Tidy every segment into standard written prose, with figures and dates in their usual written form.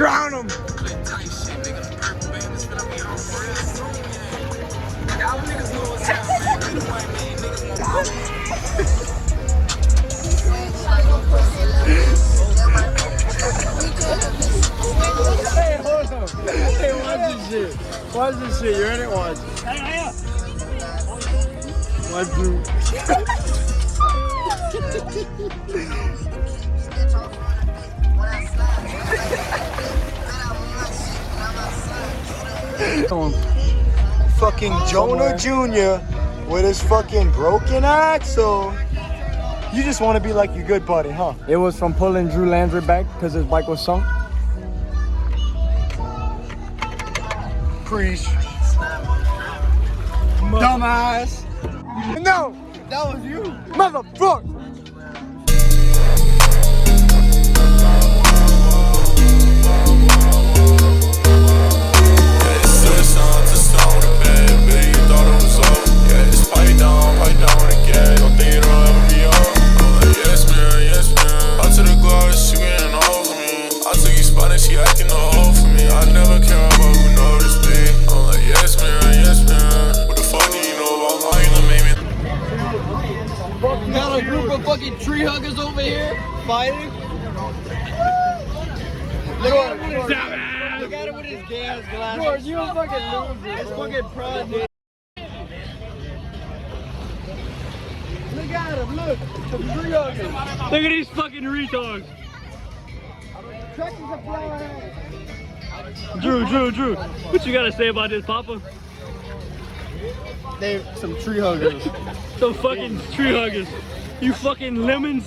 Drown him. Hey, hold on. Hey, watch this shit. Watch this shit. You're in it? Watch. Watch you. Fucking Jonah Jr. with his fucking broken axle. You just want to be like your good buddy, huh? It was from pulling Drew Landry back because his bike was sunk. Preach. Dumbass. No! That was you. Motherfucker! Got a group of fucking tree huggers over here fighting. Look at him with his gas glasses. George, you a fucking loser. It's fucking pride, dude. Look at him, look. Some tree huggers. Look at these fucking retards. Drew. What you gotta say about this, Papa? They some tree huggers. Some fucking tree huggers. You fucking lemons.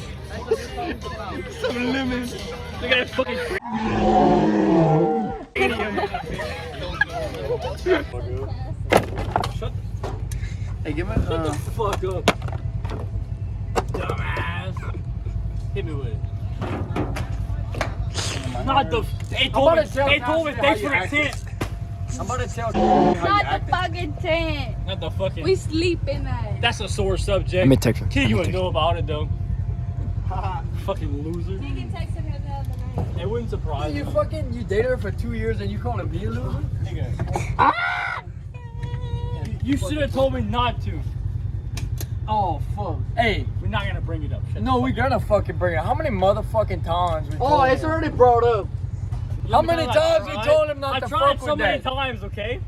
Some lemons. Look at that fucking Shut Hey, give me the fuck up. Dumbass. Hit me with it. Not the. They told me thanks for the tent. I'm about to tell Not the fucking tent. Not the fucking. We sleep in that. That's a sore subject. Let me text her. Kid, you wouldn't know about it though. Fucking loser. You can text him the other night. It wouldn't surprise me. You dated her for 2 years and you calling me a loser? You should have told me not to. Oh fuck. Hey, We're not gonna bring it up. Shut no, we gonna fucking bring it. How many motherfucking times we Oh, told it's him? already brought up. How many times we told him not I to tried fuck so with many that? times, okay?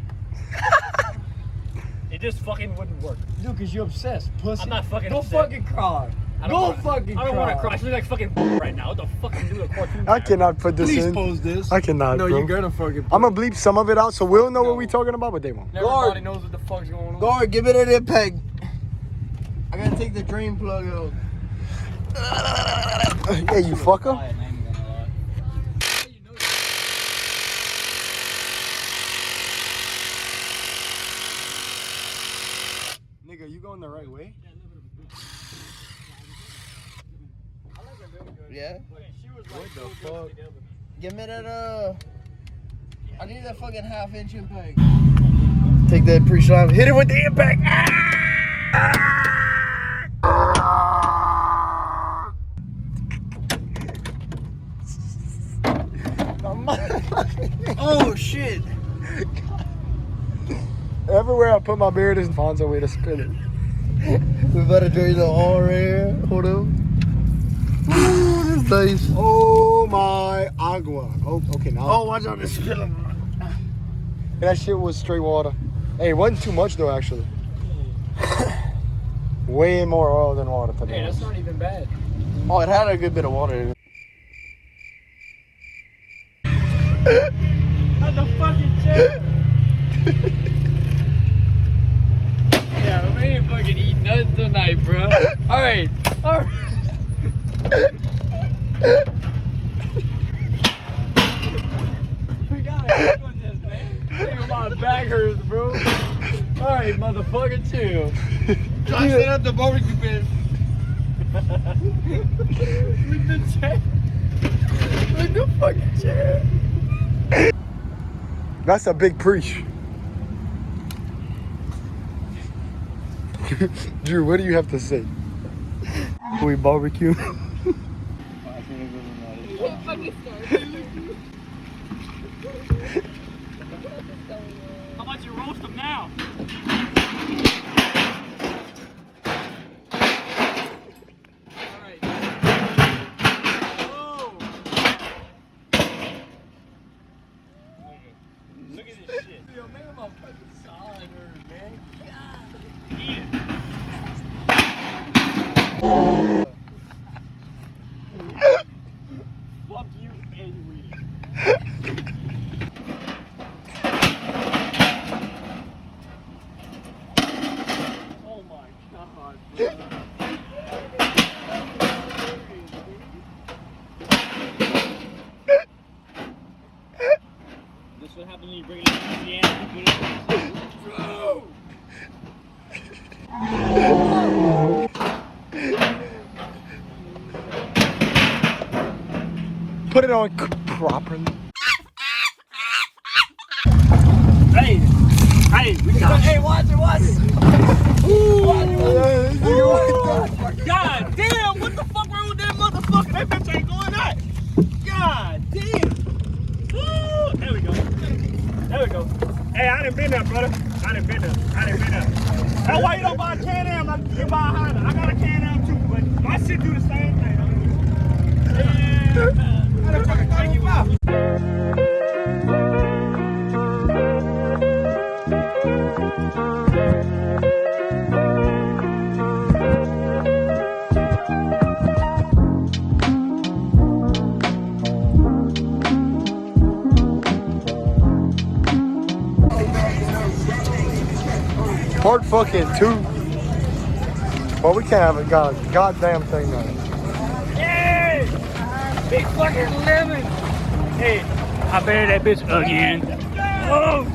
It just fucking wouldn't work. Dude, cause you're obsessed, pussy. I'm not fucking Don't upset. fucking cry. I Don't fucking I don't want to cry. I look like fucking right now. What the fuck are you doing? A cartoon? I cannot put this Please in. post this. I cannot, No, bro. you're gonna fucking. I'm gonna bleep some of it out so we'll know No. what we talking about, but they won't. Everybody knows what the fuck's going on. Guard, give it an impact. I gotta take the drain plug out. Hey, you fucker. Nigga, you going the right way? Yeah? What the fuck? Give me that, I need that fucking half-inch impact. Take that pre-slime, hit it with the impact! Oh, shit! Everywhere I put my beard is Fonzo way to spin it. We better drain the all right here. Hold up. Ooh, that's nice. Oh my agua. Oh, okay, now. Oh, watch out, this spilling. That shit was straight water. Hey, it wasn't too much though, actually. Way more oil than water today. Hey, that's not even bad. Oh, it had a good bit of water in it. Not the fucking chair. Yeah, we ain't fucking eating nothing tonight, bro. Alright. We gotta get with this, man. Think my back hurts, bro. Alright, motherfucker, chill. Try to set up the barbecue pit. With the chair. With the fucking chair. That's a big preach. Drew, what do you have to say? We barbecue. Fucking start. How about you roast them now? Alright. Oh. Look at this shit. Yo, make him a fucking solid nerd, man. Fuck you and Weedy. Oh my god, bro. This what happens when you bring it to Louisiana and put it in. Put it on properly. Hey, we got Hey, watch it, watch it. God damn, what the fuck wrong with that motherfucker? That bitch ain't going out. God damn. Woo, there we go. There we go. Hey, I done been there, brother. I done been there. That's why you don't buy a Can-Am like you buy a Honda. I got a Can-Am too, but my shit do the same thing. Yeah, man. Thank you. Part fucking 2. Well, we can't have a goddamn thing on it. Hey! Big fucking lemon! Hey, I buried that bitch again. Oh!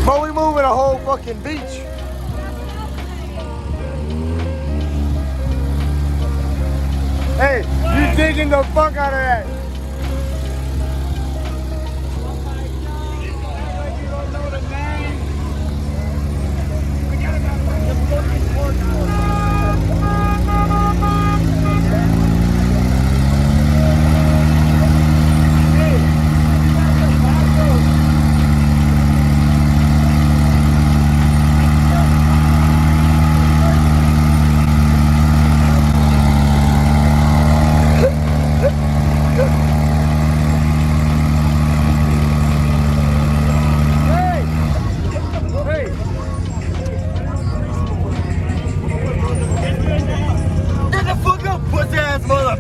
But we moving a whole fucking beach. Hey, you digging the fuck out of that?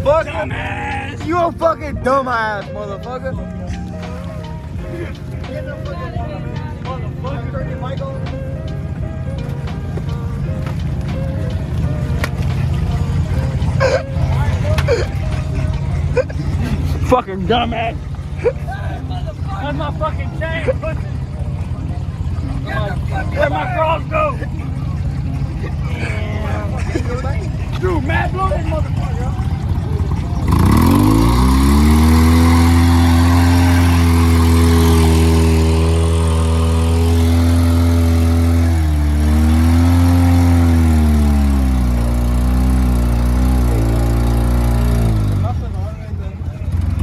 Dumbass! You a fucking dumbass, motherfucker. Get the fucking motherfucker, turn your mic on. Fucking dumbass! That's my fucking chain, pussy! Where'd my cross go? Dude, Matt, blow this motherfucker!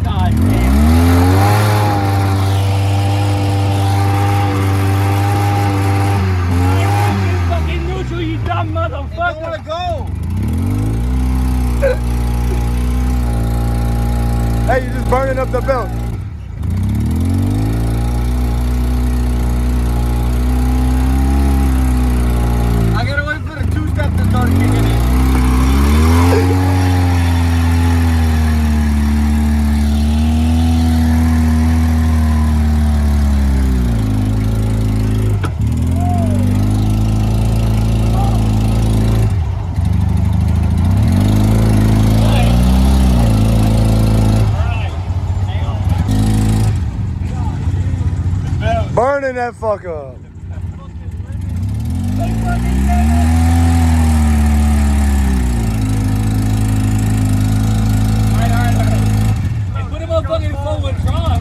God damn. Fucking neutral, you dumb motherfucker! Go. Hey, you're just burning up the belt. I gotta wait for the two-step to start kicking in. Spin that fuck up. Alright. Hey, put him on fucking forward draw.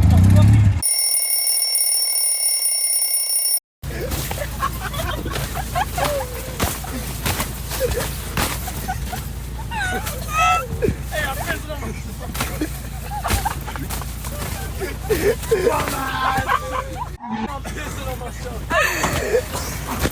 Hey, I'm pissing on myself. I'm pissing on myself.